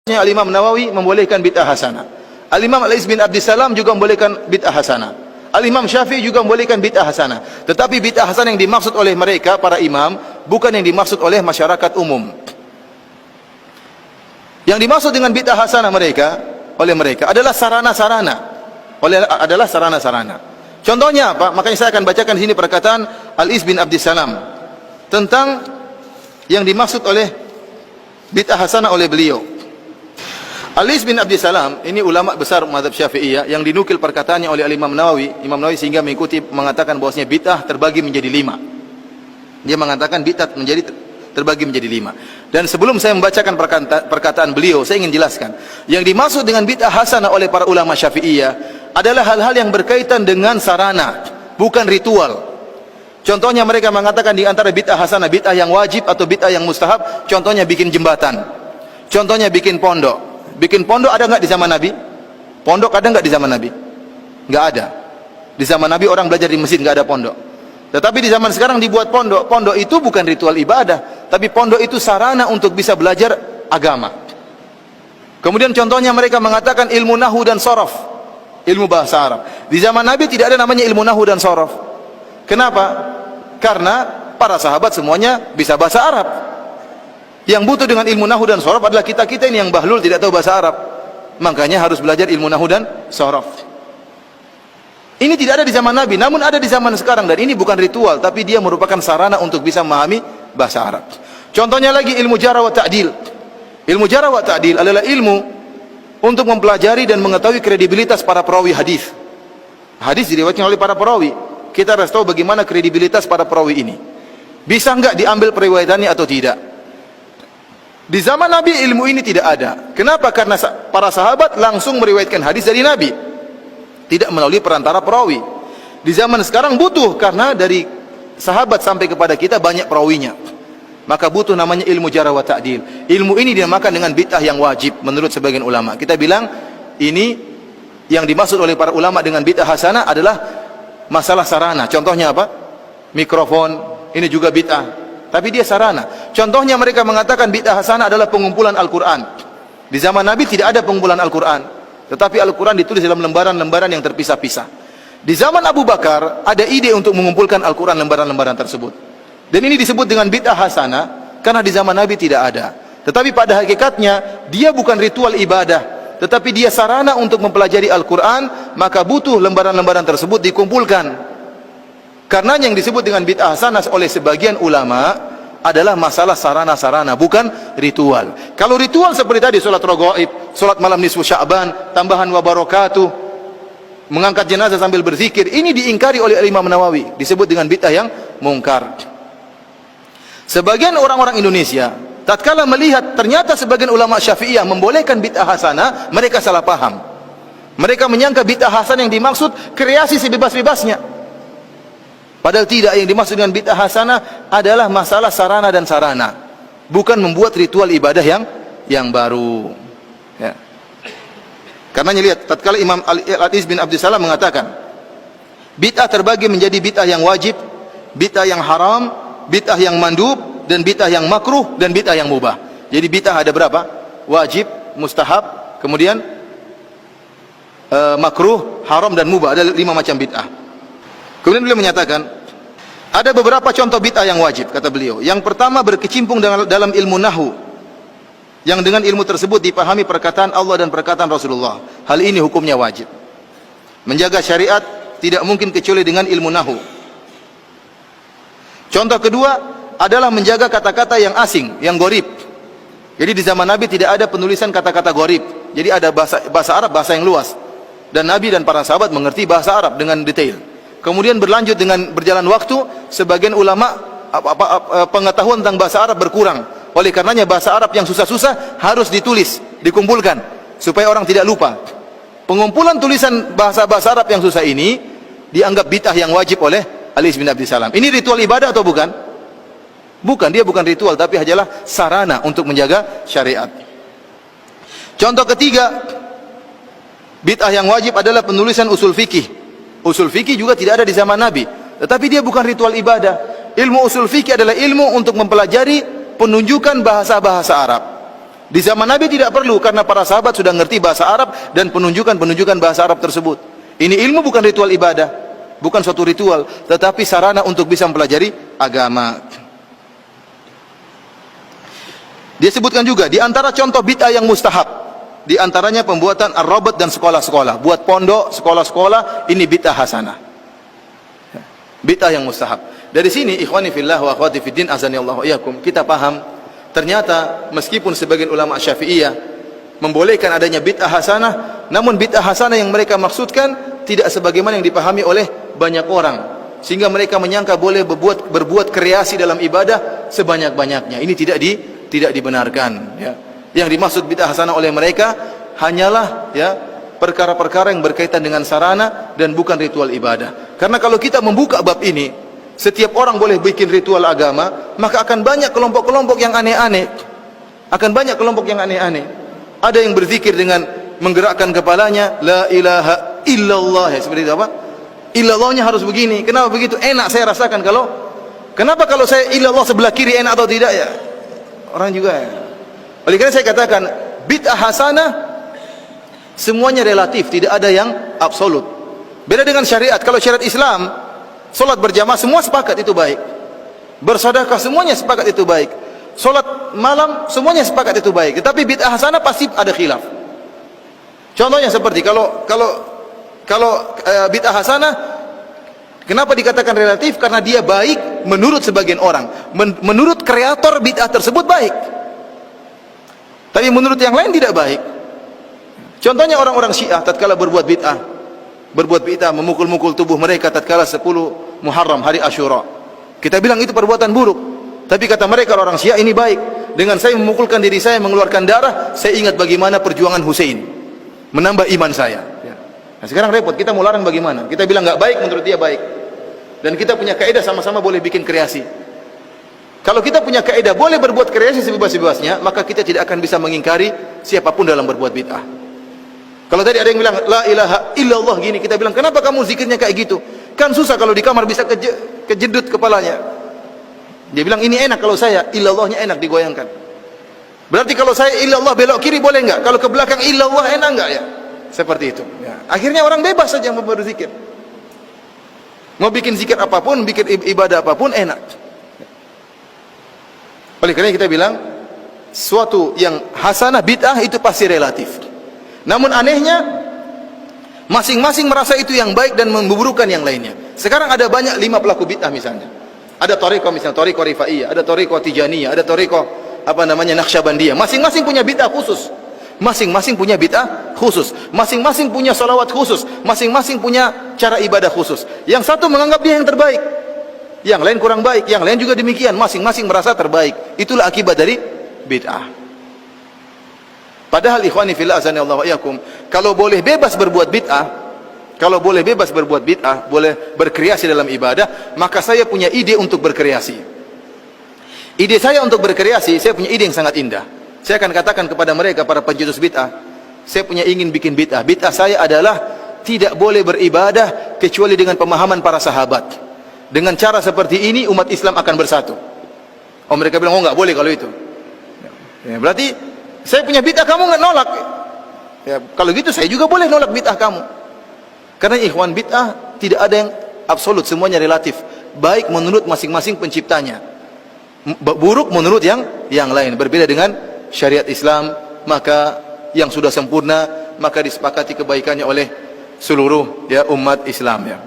Al-Imam Nawawi membolehkan bid'ah hasanah. Al-Imam Al-Iz bin Abdissalam juga membolehkan bid'ah hasanah. Al-Imam Syafi'i juga membolehkan bid'ah hasanah. Tetapi bid'ah hasanah yang dimaksud oleh mereka, para imam, bukan yang dimaksud oleh masyarakat umum. Yang dimaksud dengan bid'ah hasanah oleh mereka adalah sarana-sarana. Contohnya apa? Makanya saya akan bacakan di sini perkataan Al-Iz bin Abdissalam tentang yang dimaksud oleh bid'ah hasanah oleh beliau. Al-Iz bin Abdissalam ini ulama besar mazhab Syafi'iyah yang dinukil perkataannya oleh Imam Nawawi sehingga mengatakan bahwasanya bid'ah terbagi menjadi 5. Dia mengatakan bid'ah terbagi menjadi 5. Dan sebelum saya membacakan perkataan beliau, saya ingin jelaskan yang dimaksud dengan bid'ah hasanah oleh para ulama Syafi'iyah adalah hal-hal yang berkaitan dengan sarana, bukan ritual. Contohnya mereka mengatakan di antara bid'ah hasanah, bid'ah yang wajib atau bid'ah yang mustahab, contohnya bikin jembatan, contohnya bikin pondok. Bikin pondok ada enggak di zaman Nabi? Pondok ada enggak di zaman Nabi? Enggak ada. Di zaman Nabi orang belajar di masjid, enggak ada pondok. Tetapi di zaman sekarang dibuat pondok. Pondok itu bukan ritual ibadah, tapi pondok itu sarana untuk bisa belajar agama. Kemudian contohnya mereka mengatakan ilmu nahwu dan sharaf, ilmu bahasa Arab. Di zaman Nabi tidak ada namanya ilmu nahwu dan sharaf. Kenapa? Karena para sahabat semuanya bisa bahasa Arab. Yang butuh dengan ilmu nahwu dan sharaf adalah kita-kita ini yang bahlul tidak tahu bahasa Arab. Makanya harus belajar ilmu nahwu dan sharaf. Ini tidak ada di zaman Nabi, namun ada di zaman sekarang, dan ini bukan ritual, tapi dia merupakan sarana untuk bisa memahami bahasa Arab. Contohnya lagi ilmu jarh wa ta'dil. Ilmu jarh wa ta'dil adalah ilmu untuk mempelajari dan mengetahui kredibilitas para perawi hadis. Hadis diriwayatkan oleh para perawi. Kita harus tahu bagaimana kredibilitas para perawi ini. Bisa enggak diambil periwayatannya atau tidak? Di zaman Nabi ilmu ini tidak ada. Kenapa? Karena para sahabat langsung meriwayatkan hadis dari Nabi, tidak melalui perantara perawi. Di zaman sekarang butuh, karena dari sahabat sampai kepada kita banyak perawinya, maka butuh namanya ilmu jarh wa ta'dil. Ilmu ini dinamakan dengan bid'ah yang wajib menurut sebagian ulama. Kita bilang ini yang dimaksud oleh para ulama dengan bid'ah hasanah adalah masalah sarana. Contohnya apa? Mikrofon, ini juga bid'ah, tapi dia sarana. Contohnya mereka mengatakan bid'ah hasanah adalah pengumpulan Al-Quran. Di zaman Nabi tidak ada pengumpulan Al-Quran, tetapi Al-Quran ditulis dalam lembaran-lembaran yang terpisah-pisah. Di zaman Abu Bakar ada ide untuk mengumpulkan Al-Quran lembaran-lembaran tersebut, dan ini disebut dengan bid'ah hasanah karena di zaman Nabi tidak ada. Tetapi pada hakikatnya dia bukan ritual ibadah, tetapi dia sarana untuk mempelajari Al-Quran. Maka butuh lembaran-lembaran tersebut dikumpulkan. Karena yang disebut dengan bid'ah hasanah oleh sebagian ulama adalah masalah sarana-sarana, bukan ritual. Kalau ritual seperti tadi, solat raghaib, solat malam nisfu Sya'ban, tambahan wa barakatuh, mengangkat jenazah sambil berzikir, ini diingkari oleh Imam Nawawi, disebut dengan bid'ah yang mungkar. Sebagian orang-orang Indonesia tatkala melihat ternyata sebagian ulama Syafi'iyah membolehkan bid'ah hasanah, mereka salah paham. Mereka menyangka bid'ah hasanah yang dimaksud kreasi sebebas-bebasnya. Padahal tidak, yang dimaksud dengan bid'ah hasanah adalah masalah sarana dan sarana, bukan membuat ritual ibadah yang baru. Ya. Karenanya lihat, tatkala Imam Al-Iz bin Abdissalam mengatakan bid'ah terbagi menjadi bid'ah yang wajib, bid'ah yang haram, bid'ah yang mandub, dan bid'ah yang makruh, dan bid'ah yang mubah. Jadi bid'ah ada berapa? Wajib, mustahab, kemudian makruh, haram, dan mubah. Ada 5 macam bid'ah. Kemudian beliau menyatakan ada beberapa contoh bid'ah yang wajib, kata beliau. Yang pertama, berkecimpung dalam ilmu nahwu, yang dengan ilmu tersebut dipahami perkataan Allah dan perkataan Rasulullah. Hal ini hukumnya wajib. Menjaga syariat tidak mungkin kecuali dengan ilmu nahwu. Contoh kedua adalah menjaga kata-kata yang asing, yang gharib. Jadi di zaman Nabi tidak ada penulisan kata-kata gharib. Jadi ada bahasa Arab, bahasa yang luas, dan Nabi dan para sahabat mengerti bahasa Arab dengan detail. Kemudian berlanjut dengan berjalan waktu, sebagian ulama pengetahuan tentang bahasa Arab berkurang. Oleh karenanya bahasa Arab yang susah-susah harus ditulis, dikumpulkan supaya orang tidak lupa. Pengumpulan tulisan bahasa Arab yang susah ini dianggap bid'ah yang wajib oleh Al-Iz bin Abdissalam. Ini ritual ibadah atau bukan? Bukan, dia bukan ritual, tapi hanyalah sarana untuk menjaga syariat. Contoh ketiga, bid'ah yang wajib adalah penulisan usul fikih. Usul fikih juga tidak ada di zaman Nabi, tetapi dia bukan ritual ibadah. Ilmu usul fikih adalah ilmu untuk mempelajari penunjukan bahasa-bahasa Arab. Di zaman Nabi tidak perlu, karena para sahabat sudah ngerti bahasa Arab dan penunjukan bahasa Arab tersebut. Ini ilmu bukan ritual ibadah, bukan suatu ritual, tetapi sarana untuk bisa mempelajari agama. Dia sebutkan juga di antara contoh bid'ah yang mustahab, di antaranya pembuatan ar-rabat dan sekolah-sekolah, buat pondok, sekolah-sekolah, ini bid'ah hasanah. Bid'ah yang mustahab. Dari sini ikhwani fillah wa akhwati fiddin azanillahu iyyakum, kita paham ternyata meskipun sebagian ulama Syafi'iyah membolehkan adanya bid'ah hasanah, namun bid'ah hasanah yang mereka maksudkan tidak sebagaimana yang dipahami oleh banyak orang, sehingga mereka menyangka boleh berbuat kreasi dalam ibadah sebanyak-banyaknya. Ini tidak dibenarkan, ya. Yang dimaksud bid'ah hasanah oleh mereka hanyalah, ya, perkara-perkara yang berkaitan dengan sarana dan bukan ritual ibadah. Karena kalau kita membuka bab ini, setiap orang boleh bikin ritual agama, maka akan banyak kelompok-kelompok yang aneh-aneh. Akan banyak kelompok yang aneh-aneh. Ada yang berzikir dengan menggerakkan kepalanya, la ilaha illallah, ya, seperti itu apa? Illallahnya harus begini. Kenapa begitu? Enak saya rasakan kalau. Kenapa kalau saya illallah sebelah kiri enak atau tidak, ya? Orang juga, ya. Oleh karena saya katakan bid'ah hasanah semuanya relatif, tidak ada yang absolut. Beda dengan syariat. Kalau syariat Islam, solat berjamaah semua sepakat itu baik, bersedekah semuanya sepakat itu baik, solat malam semuanya sepakat itu baik. Tetapi bid'ah hasanah pasti ada khilaf. Contohnya seperti kalau bid'ah hasanah, kenapa dikatakan relatif? Karena dia baik menurut sebagian orang, menurut kreator bid'ah tersebut baik, tapi menurut yang lain tidak baik. Contohnya orang-orang Syiah tatkala berbuat bid'ah memukul-mukul tubuh mereka tatkala 10 Muharram hari Asyura. Kita bilang itu perbuatan buruk, tapi kata mereka orang Syiah ini baik. Dengan saya memukulkan diri saya, mengeluarkan darah, saya ingat bagaimana perjuangan Hussein, menambah iman saya. Nah, sekarang repot, kita mau larang bagaimana? Kita bilang nggak baik, menurut dia baik. Dan kita punya kaidah sama-sama boleh bikin kreasi. Kalau kita punya kaidah boleh berbuat kreasi sebebas-bebasnya, maka kita tidak akan bisa mengingkari siapapun dalam berbuat bid'ah. Kalau tadi ada yang bilang la ilaha illallah gini, kita bilang kenapa kamu zikirnya kayak gitu? Kan susah kalau di kamar bisa kejedut kepalanya. Dia bilang ini enak kalau saya, illallahnya enak digoyangkan. Berarti kalau saya illallah belok kiri boleh enggak? Kalau ke belakang illallah enak enggak, ya? Seperti itu, ya. Akhirnya orang bebas saja mau berzikir. Mau bikin zikir apapun, bikin ibadah apapun enak. Oleh karena kita bilang suatu yang hasanah bid'ah itu pasti relatif. Namun anehnya masing-masing merasa itu yang baik dan memburukan yang lainnya. Sekarang ada banyak 5 pelaku bid'ah misalnya. Ada thariqah misalnya, thariqah Rifaiyah, ada thariqah Tijaniyah, ada thariqah Naqsyabandiyah. Masing-masing punya bid'ah khusus. Masing-masing punya bid'ah khusus. Masing-masing punya salawat khusus. Masing-masing punya cara ibadah khusus. Yang satu menganggap dia yang terbaik, yang lain kurang baik, yang lain juga demikian. Masing-masing merasa terbaik. Itulah akibat dari bid'ah. Padahal ikhwani fillah azanillahu wa iyyakum, kalau boleh bebas berbuat bid'ah, boleh berkreasi dalam ibadah, maka saya punya ide untuk berkreasi. Ide saya untuk berkreasi, saya punya ide yang sangat indah. Saya akan katakan kepada mereka, para pencetus bid'ah, saya punya ingin bikin bid'ah. Bid'ah saya adalah tidak boleh beribadah kecuali dengan pemahaman para sahabat. Dengan cara seperti ini umat Islam akan bersatu. Oh, mereka bilang, oh nggak boleh kalau itu. Ya, berarti saya punya bid'ah, kamu nggak nolak. Ya, kalau gitu saya juga boleh nolak bid'ah kamu. Karena ikhwan, bid'ah tidak ada yang absolut, semuanya relatif. Baik menurut masing-masing penciptanya, buruk menurut yang lain. Berbeda dengan syariat Islam, maka yang sudah sempurna maka disepakati kebaikannya oleh seluruh, ya, umat Islam, ya.